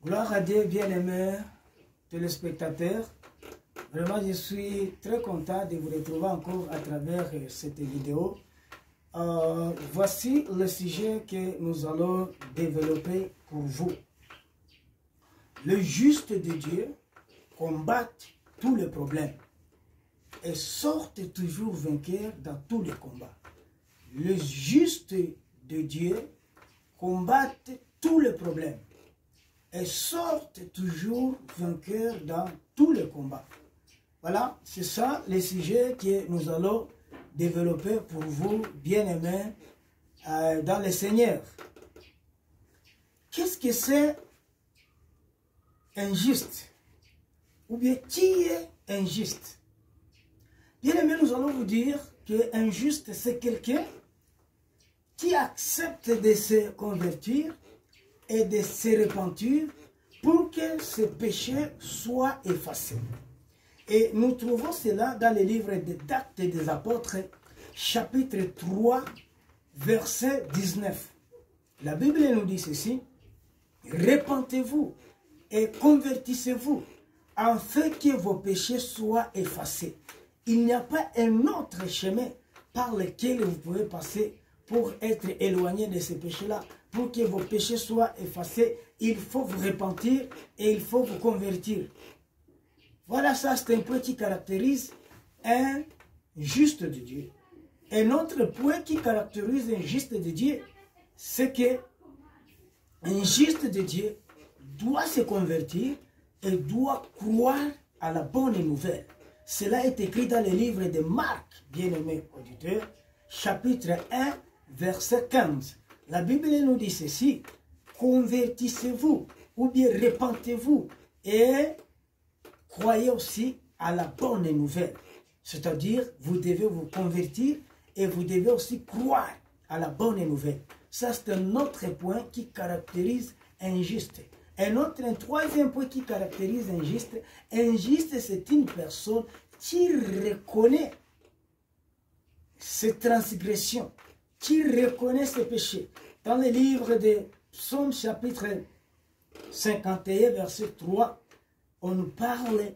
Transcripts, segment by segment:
Gloire à Dieu, bien-aimés téléspectateurs. Vraiment, je suis très content de vous retrouver encore à travers cette vidéo. Voici le sujet que nous allons développer pour vous. Le juste de Dieu combat tous les problèmes et sort toujours vainqueur dans tous les combats. Le juste de Dieu combat tous les problèmes et sort toujours vainqueur dans tous les combats. Voilà, c'est ça le sujet que nous allons développer pour vous, bien-aimés, dans le Seigneur. Qu'est-ce que c'est injuste? Ou bien qui est injuste? Bien-aimés, nous allons vous dire que injuste, c'est quelqu'un qui accepte de se convertir et de se repentir pour que ses péchés soient effacés. Et nous trouvons cela dans le livre des Actes des Apôtres, chapitre 3, verset 19. La Bible nous dit ceci: repentez-vous et convertissez-vous, afin que vos péchés soient effacés. Il n'y a pas un autre chemin par lequel vous pouvez passer pour être éloigné de ces péchés-là. Pour que vos péchés soient effacés, il faut vous repentir et il faut vous convertir. Voilà, ça c'est un point qui caractérise un juste de Dieu. Un autre point qui caractérise un juste de Dieu, c'est que un juste de Dieu doit se convertir et doit croire à la bonne nouvelle. Cela est écrit dans le livre de Marc, bien-aimés auditeurs, chapitre 1, verset 15. La Bible nous dit ceci: convertissez-vous ou bien repentez-vous et croyez aussi à la bonne nouvelle. C'est-à-dire, vous devez vous convertir et vous devez aussi croire à la bonne nouvelle. Ça, c'est un autre point qui caractérise injuste. Un troisième point qui caractérise injuste. Injuste, c'est une personne qui reconnaît ses transgressions, qui reconnaît ses péchés. Dans le livre de Psaume chapitre 51, verset 3, on nous parle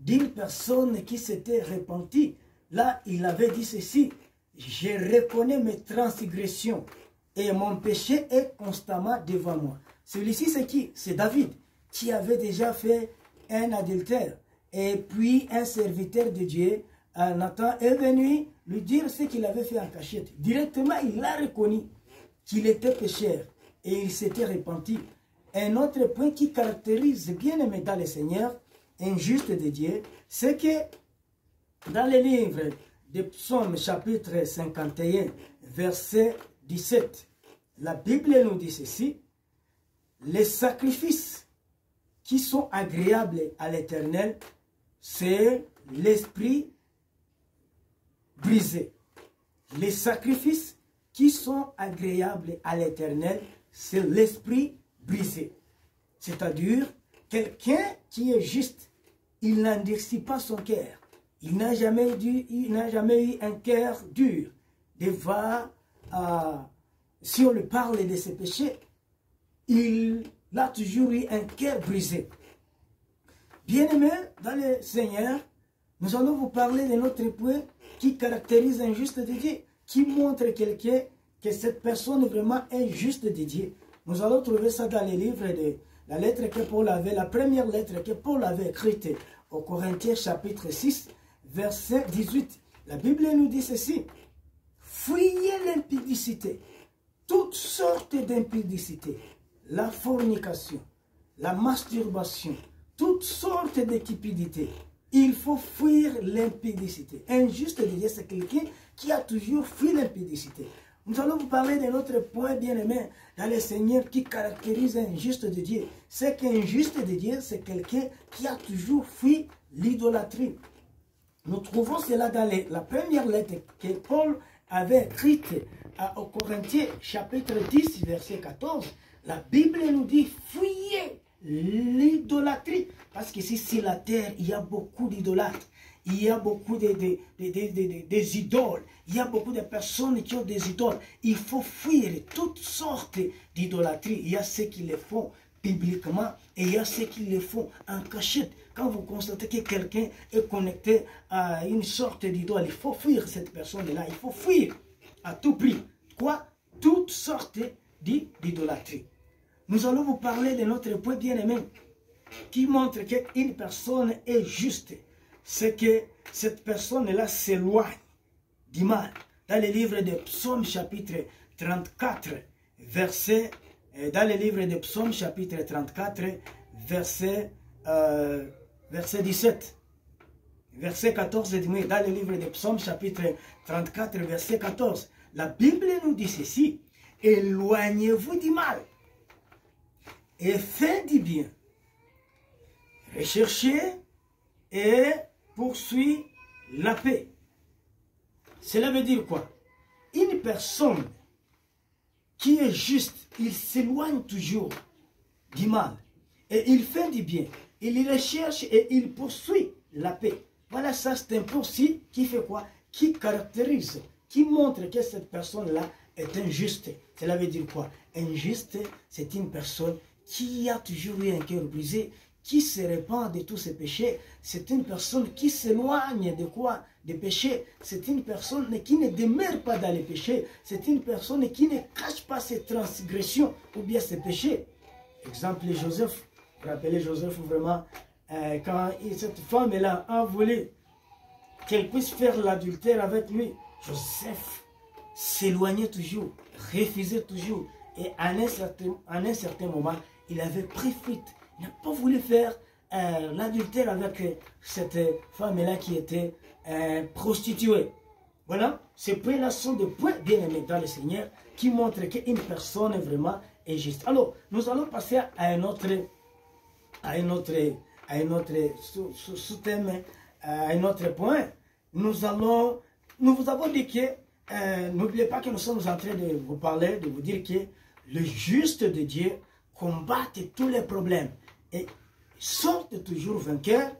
d'une personne qui s'était repentie. Là, il avait dit ceci: je reconnais mes transgressions et mon péché est constamment devant moi. Celui-ci, c'est qui? C'est David, qui avait déjà fait un adultère. Et puis, un serviteur de Dieu, Nathan, est venu lui dire ce qu'il avait fait en cachette. Directement, il a reconnu qu'il était pécheur et il s'était repenti. Un autre point qui caractérise bien aimé dans le Seigneur, injuste de Dieu, c'est que dans le livre de Psaume chapitre 51, verset 17, la Bible nous dit ceci: les sacrifices qui sont agréables à l'Éternel, c'est l'esprit brisé. Les sacrifices qui sont agréables à l'Éternel, c'est l'esprit brisé. C'est-à-dire, quelqu'un qui est juste, il n'endurcit pas son cœur. Il n'a jamais eu un cœur dur. Si on lui parle de ses péchés, il a toujours eu un cœur brisé. Bien-aimés dans le Seigneur, nous allons vous parler de notre point qui caractérise un juste de Dieu, qui montre quelqu'un que cette personne vraiment est juste de Dieu. Nous allons trouver ça dans les livres de la lettre que Paul avait, la première lettre que Paul avait écrite au Corinthiens chapitre 6, verset 18. La Bible nous dit ceci: fuyez l'impudicité, toutes sortes d'impudicité, la fornication, la masturbation, toutes sortes de cupidité. Il faut fuir l'impudicité. Un juste de Dieu, c'est quelqu'un qui a toujours fui l'impudicité. Nous allons vous parler de notre point bien-aimé dans le Seigneur qui caractérise un juste de Dieu. C'est qu'un juste de Dieu, c'est quelqu'un qui a toujours fui l'idolâtrie. Nous trouvons cela dans la première lettre que Paul avait écrite au Corinthiens, chapitre 10, verset 14. La Bible nous dit: fuyez l'idolâtrie. Parce qu'ici, sur la terre, il y a beaucoup d'idolâtres. Il y a beaucoup des idoles. Il y a beaucoup de personnes qui ont des idoles. Il faut fuir toutes sortes d'idolâtries. Il y a ceux qui les font bibliquement, et il y a ceux qui le font en cachette. Quand vous constatez que quelqu'un est connecté à une sorte d'idole, il faut fuir cette personne-là, il faut fuir à tout prix. Quoi? Toutes sortes d'idolâtrie. Nous allons vous parler de notre point bien-aimé qui montre qu'une personne est juste. C'est que cette personne-là s'éloigne du mal. Dans le livre de Psaumes chapitre 34, verset, dans le livre de Psaumes chapitre 34, verset 17. Verset 14, dans le livre de Psaumes chapitre 34, verset 14. La Bible nous dit ceci: éloignez-vous du mal et faites du bien. Recherchez et poursuivez la paix. Cela veut dire quoi? Une personne qui est juste, il s'éloigne toujours du mal et il fait du bien. Il recherche et il poursuit la paix. Voilà, ça c'est un poursuit qui fait quoi? Qui caractérise, qui montre que cette personne-là est injuste. Cela veut dire quoi? Injuste, c'est une personne qui a toujours eu un cœur brisé, qui se répand de tous ses péchés. C'est une personne qui s'éloigne de quoi? Des péchés. C'est une personne qui ne demeure pas dans les péchés. C'est une personne qui ne cache pas ses transgressions ou bien ses péchés. Exemple, Joseph. Vous rappelez Joseph vraiment, quand cette femme-là a voulu qu'elle puisse faire l'adultère avec lui, Joseph s'éloignait toujours, refusait toujours. Et à un certain moment, il avait pris fuite. Il n'a pas voulu faire l'adultère avec cette femme-là qui était prostituée. Voilà, ces points-là sont des points bien aimés dans le Seigneur qui montrent qu'une personne vraiment est juste. Alors, nous allons passer à un autre sous-thème, à un autre point. Nous vous avons dit que, n'oubliez pas que nous sommes en train de vous parler, de vous dire que le juste de Dieu combat tous les problèmes et sortent toujours vainqueurs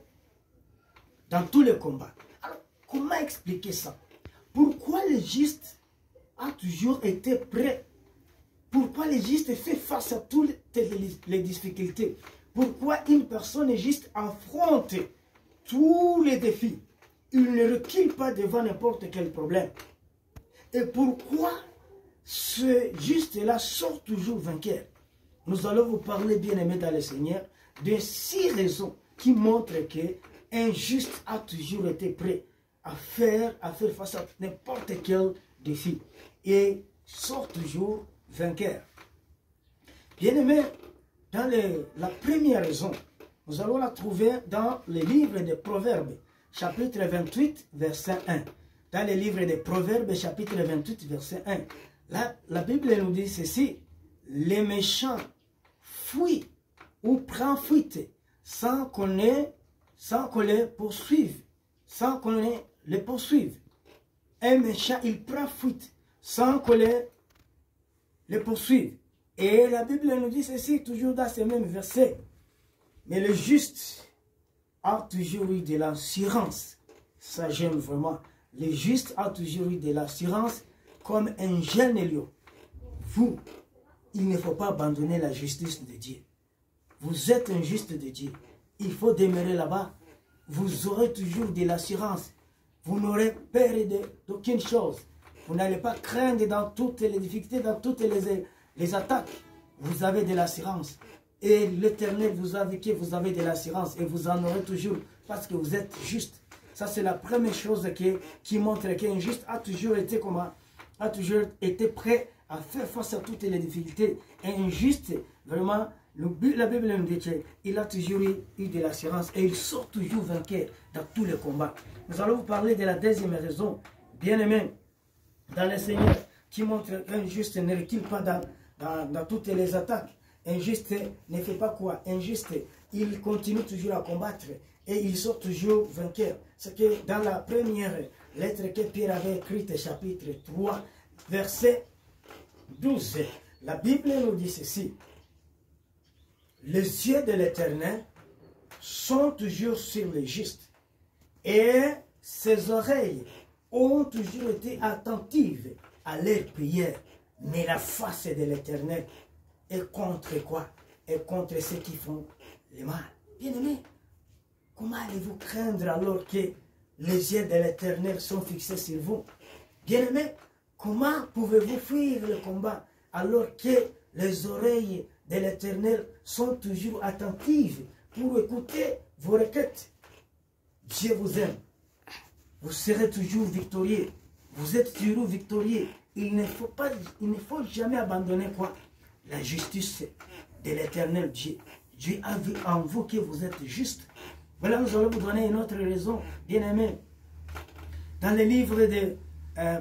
dans tous les combats. Alors, comment expliquer ça? Pourquoi le juste a toujours été prêt? Pourquoi le juste fait face à toutes les difficultés? Pourquoi une personne juste affronte tous les défis? Il ne recule pas devant n'importe quel problème. Et pourquoi ce juste-là sort toujours vainqueur? Nous allons vous parler, bien-aimés dans le Seigneur, de 6 raisons qui montrent qu'un juste a toujours été prêt à faire face à n'importe quel défi et sort toujours vainqueur. Bien-aimés, dans la première raison, nous allons la trouver dans le livre des Proverbes, chapitre 28, verset 1. Dans le livre des Proverbes, chapitre 28, verset 1. Là, la Bible nous dit ceci: les méchants fuient ou prennent fuite sans qu'on les poursuive, sans qu'on les poursuive. Un méchant, il prend fuite sans qu'on les poursuive. Et la Bible nous dit ceci, toujours dans ces mêmes versets: mais le juste a toujours eu de l'assurance. Ça, j'aime vraiment. Le juste a toujours eu de l'assurance comme un jeune lion. Vous, il ne faut pas abandonner la justice de Dieu. Vous êtes un juste de Dieu. Il faut demeurer là-bas. Vous aurez toujours de l'assurance. Vous n'aurez peur d'aucune chose. Vous n'allez pas craindre dans toutes les difficultés, dans toutes les attaques. Vous avez de l'assurance. Et l'Éternel vous a dit que vous avez de l'assurance. Et vous en aurez toujours parce que vous êtes juste. Ça, c'est la première chose qui montre qu'un juste a toujours été prêt à faire face à toutes les difficultés. Et un juste, vraiment, la Bible nous dit qu'il a toujours eu de l'assurance et il sort toujours vainqueur dans tous les combats. Nous allons vous parler de la deuxième raison, bien aimé, dans le Seigneur, qui montre qu'un juste ne recule pas dans toutes les attaques. Un juste ne fait pas quoi? Un juste, il continue toujours à combattre et il sort toujours vainqueur. C'est que dans la première lettre que Pierre avait écrite, chapitre 3, verset 12, la Bible nous dit ceci: les yeux de l'Éternel sont toujours sur les justes et ses oreilles ont toujours été attentives à leurs prières. Mais la face de l'Éternel est contre quoi? et contre ceux qui font le mal. Bien-aimés, comment allez-vous craindre alors que les yeux de l'Éternel sont fixés sur vous? Bien-aimés, comment pouvez-vous fuir le combat alors que les oreilles de l'Éternel sont toujours attentives pour écouter vos requêtes? Dieu vous aime. Vous serez toujours victorieux. Vous êtes toujours victorieux. Il ne faut jamais abandonner quoi? La justice de l'Éternel Dieu. Dieu a vu en vous que vous êtes juste. Voilà, nous allons vous donner une autre raison, bien-aimés. Dans le livre de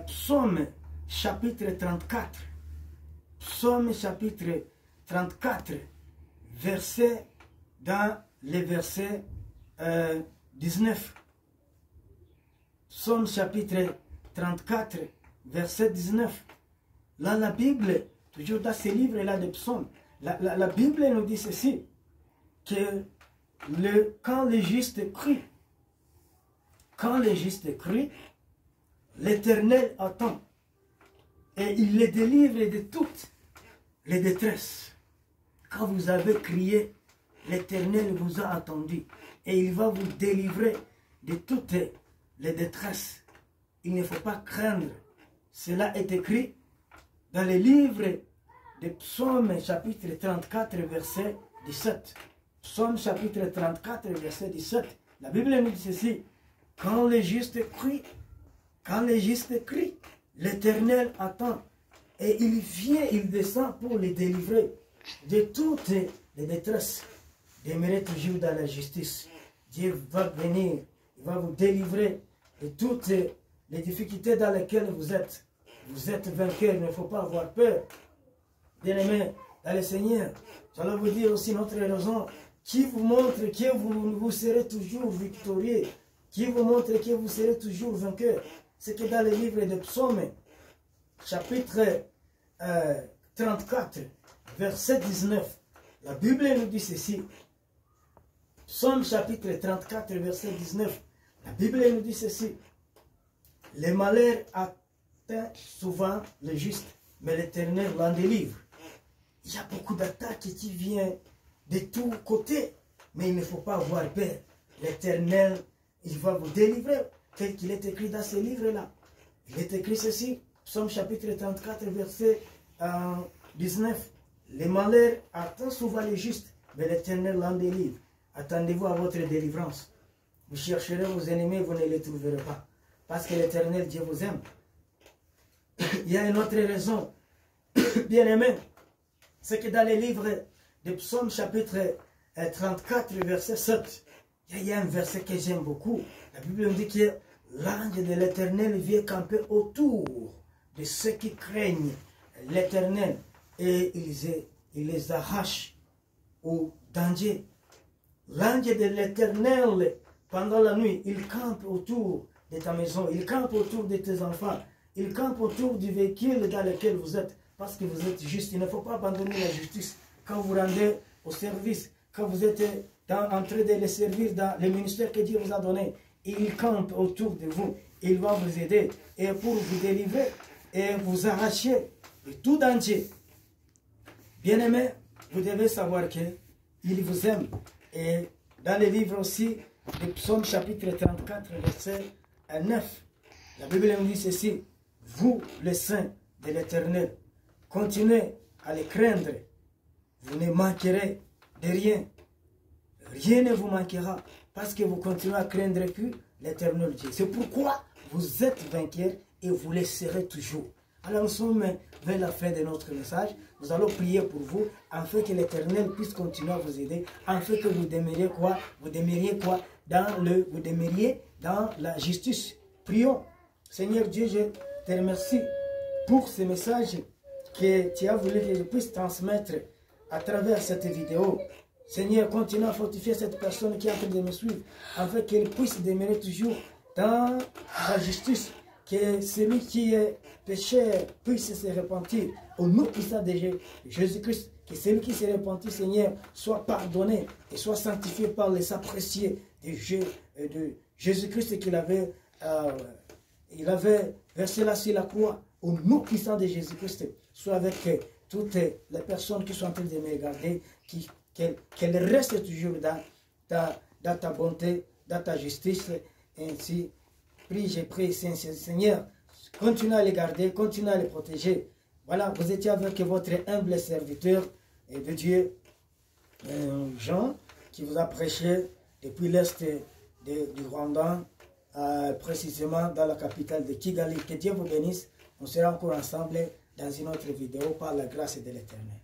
Psaume, chapitre 34, Psaume, chapitre 34, dans le verset 19. Psaume, chapitre 34, verset 19. Là, la Bible, toujours dans ces livres-là de psaumes, la Bible nous dit ceci, que quand le juste crie, l'Éternel attend et il les délivre de toutes les détresses. Quand vous avez crié, l'Éternel vous a attendu et il va vous délivrer de toutes les détresses. Il ne faut pas craindre. Cela est écrit dans le livre de Psaume chapitre 34 verset 17. Psaume chapitre 34 verset 17. La Bible nous dit ceci. Quand les justes crient, l'Éternel attend et il vient, il descend pour les délivrer de toutes les détresses. Demeurez toujours dans la justice. Dieu va venir, il va vous délivrer de toutes les difficultés dans lesquelles vous êtes. Vous êtes vainqueur, il ne faut pas avoir peur. Bien-aimés, dans le Seigneur, j'allais vous dire aussi notre raison qui vous montre que vous serez toujours victorieux, qui vous montre que vous serez toujours vainqueur. C'est que dans le livre de Psaume, chapitre 34, verset 19, la Bible nous dit ceci. Psaume chapitre 34, verset 19, la Bible nous dit ceci. Les malheurs atteignent souvent le juste, mais l'Éternel l'en délivre. Il y a beaucoup d'attaques qui viennent de tous côtés, mais il ne faut pas avoir peur. L'Éternel, il va vous délivrer, tel qu'il est écrit dans ce livre-là. Il est écrit ceci, Psaume chapitre 34, verset 19. Les malheurs atteignent souvent les justes, mais l'Éternel l'en délivre. Attendez-vous à votre délivrance. Vous chercherez vos ennemis, vous ne les trouverez pas. Parce que l'Éternel, Dieu vous aime. Il y a une autre raison, bien-aimé, c'est que dans les livres de Psaume chapitre 34, verset 7, il y a un verset que j'aime beaucoup. La Bible nous dit que l'ange de l'Éternel vient camper autour de ceux qui craignent l'Éternel et il les arrache au danger. L'ange de l'Éternel, pendant la nuit, il campe autour de ta maison, il campe autour de tes enfants, il campe autour du véhicule dans lequel vous êtes, parce que vous êtes juste. Il ne faut pas abandonner la justice quand vous rendez au service, quand vous êtes en train de les servir dans le ministère que Dieu vous a donné. Il campe autour de vous, il va vous aider et pour vous délivrer et vous arracher de tout danger. Bien-aimés, vous devez savoir qu'il vous aime. Et dans le livre aussi, de Psaume chapitre 34, verset 9, la Bible nous dit ceci. Vous, les saints de l'Éternel, continuez à les craindre. Vous ne manquerez de rien. Rien ne vous manquera parce que vous continuez à craindre que l'Éternel Dieu. C'est pourquoi vous êtes vainqueurs et vous le serez toujours. Alors nous sommes vers la fin de notre message. Nous allons prier pour vous afin que l'Éternel puisse continuer à vous aider, afin que vous demeuriez quoi? Vous demeuriez quoi? Vous demeuriez dans la justice. Prions. Seigneur Dieu, je te remercie pour ce message que tu as voulu que je puisse transmettre à travers cette vidéo. Seigneur, continue à fortifier cette personne qui est en train de me suivre, afin qu'elle puisse demeurer toujours dans la justice, que celui qui est pécheur puisse se repentir au nom puissant de Jésus-Christ, que celui qui se repentit, Seigneur, soit pardonné et soit sanctifié par les sang précieux de Jésus-Christ qu'il avait, versé là sur la croix. Au nom puissant de Jésus-Christ, soit avec toutes les personnes qui sont en train de me regarder, qui qu'elle reste toujours dans ta bonté, dans ta justice. Ainsi, je prie, Seigneur, continue à les garder, continue à les protéger. Voilà, vous étiez avec votre humble serviteur de Dieu, Jean, qui vous a prêché depuis l'est du Rwanda, précisément dans la capitale de Kigali. Que Dieu vous bénisse. On sera encore ensemble dans une autre vidéo par la grâce de l'Éternel.